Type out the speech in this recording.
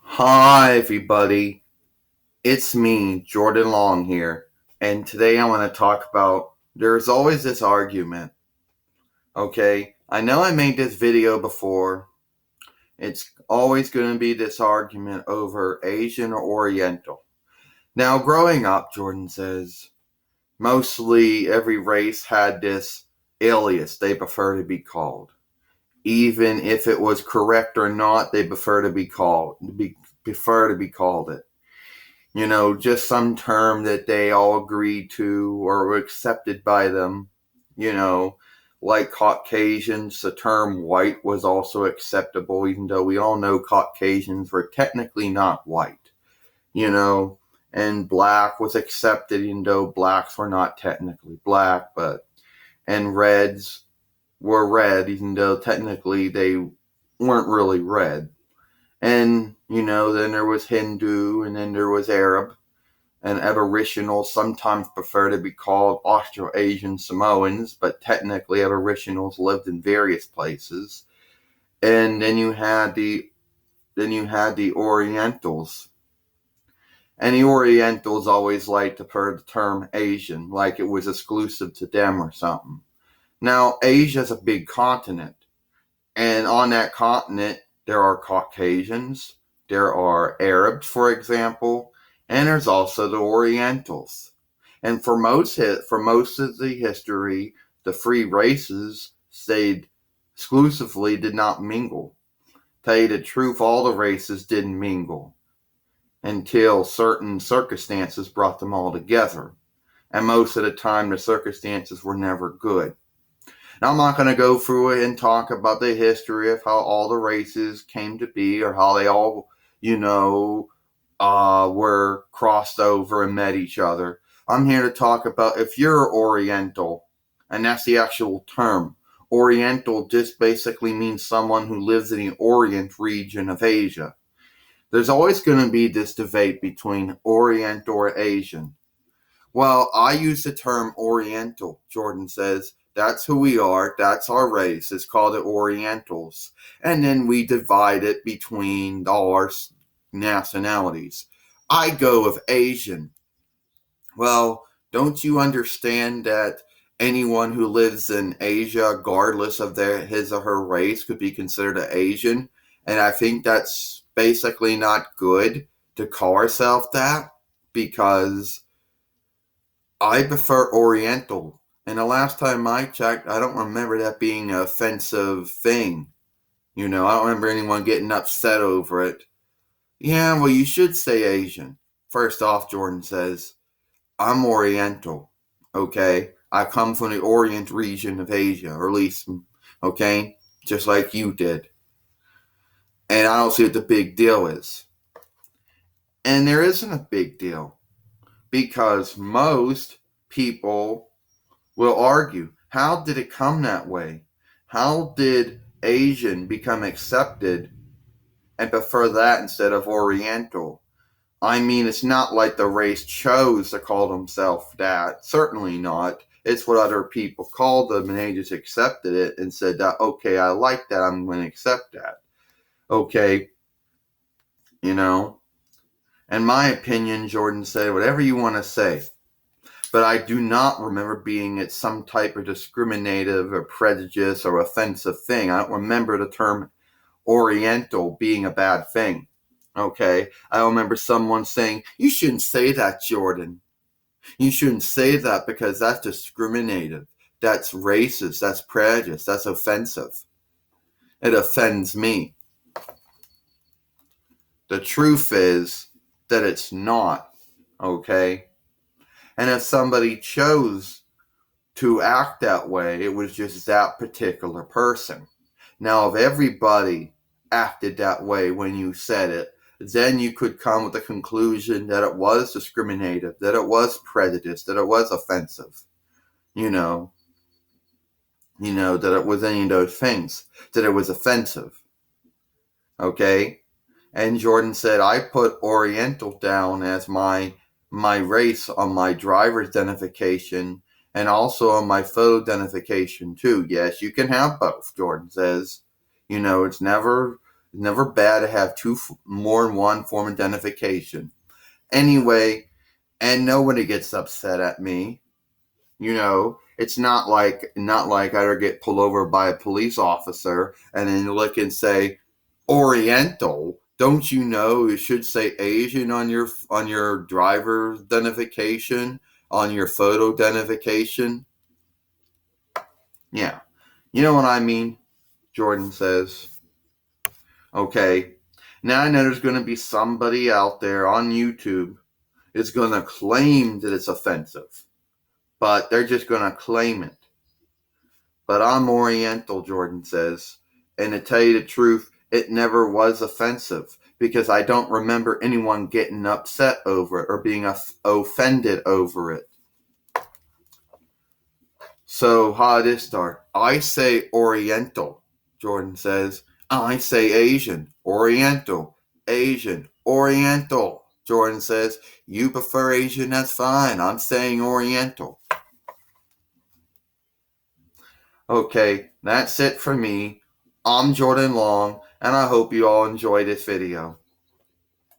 Hi, everybody. It's me, Jordan Long here. And today I want to talk about there's always this argument. Okay, I know I made this video before. It's always going to be this argument over Asian or Oriental. Now, growing up, Jordan says, mostly every race had this alias they prefer to be called. Even if it was correct or not, they prefer to be called it. Just some term that they all agreed to or were accepted by them. You know, like Caucasians, the term white was also acceptable, even though we all know Caucasians were technically not white, you know, and black was accepted, even though blacks were not technically black, and reds were red, even though technically they weren't really red. And, then there was Hindu, and then there was Arab, and Aboriginals sometimes prefer to be called Australasian Samoans, but technically Aboriginals lived in various places. And then you had the Orientals. And the Orientals always liked to prefer the term Asian, like it was exclusive to them or something. Now, Asia's a big continent, and on that continent there are Caucasians, there are Arabs, for example, and there's also the Orientals. And for most of the history, the three races stayed exclusively, did not mingle. Tell you the truth, all the races didn't mingle until certain circumstances brought them all together. And most of the time, the circumstances were never good. Now, I'm not going to go through it and talk about the history of how all the races came to be or how they all, were crossed over and met each other. I'm here to talk about if you're Oriental, and that's the actual term. Oriental just basically means someone who lives in the Orient region of Asia. There's always going to be this debate between Orient or Asian. Well, I use the term Oriental, Jordan says. That's who we are. That's our race. It's called the Orientals. And then we divide it between all our nationalities. I go with Asian. Well, don't you understand that anyone who lives in Asia, regardless of his or her race, could be considered an Asian? And I think that's basically not good to call ourselves that, because I prefer Oriental. And the last time I checked, I don't remember that being an offensive thing. I don't remember anyone getting upset over it. Yeah, well, you should say Asian. First off, Jordan says, I'm Oriental. Okay? I come from the Orient region of Asia, or at least, okay? Just like you did. And I don't see what the big deal is. And there isn't a big deal, because most people will argue, how did it come that way? How did Asian become accepted and prefer that instead of Oriental? I mean, it's not like the race chose to call themselves that. Certainly not. It's what other people called them, and they just accepted it and said that, okay, I like that, I'm going to accept that. Okay, In my opinion, Jordan said, whatever you want to say. But I do not remember being at some type of discriminative or prejudice or offensive thing. I don't remember the term Oriental being a bad thing. Okay? I don't remember someone saying, you shouldn't say that, Jordan. You shouldn't say that because that's discriminative. That's racist. That's prejudice. That's offensive. It offends me. The truth is that it's not. Okay? And if somebody chose to act that way, it was just that particular person. Now, if everybody acted that way when you said it, then you could come with the conclusion that it was discriminative, that it was prejudice, that it was offensive. That it was any of those things, that it was offensive. Okay? And Jordan said, I put Oriental down as my race on my driver's identification and also on my photo identification too. Yes, you can have both, Jordan says. It's never bad to have more than one form of identification. Anyway, and nobody gets upset at me. It's not like I get pulled over by a police officer and then look and say Oriental. Don't you know it should say Asian on your driver identification, on your photo identification? Yeah. You know what I mean? Jordan says. Okay. Now I know there's going to be somebody out there on YouTube that's going to claim that it's offensive, but they're just going to claim it. But I'm Oriental, Jordan says, and to tell you the truth, it never was offensive because I don't remember anyone getting upset over it or being offended over it. So how did it start? I say Oriental, Jordan says. I say Asian, Oriental, Asian, Oriental. Jordan says, you prefer Asian, that's fine. I'm saying Oriental. Okay, that's it for me. I'm Jordan Long, and I hope you all enjoy this video.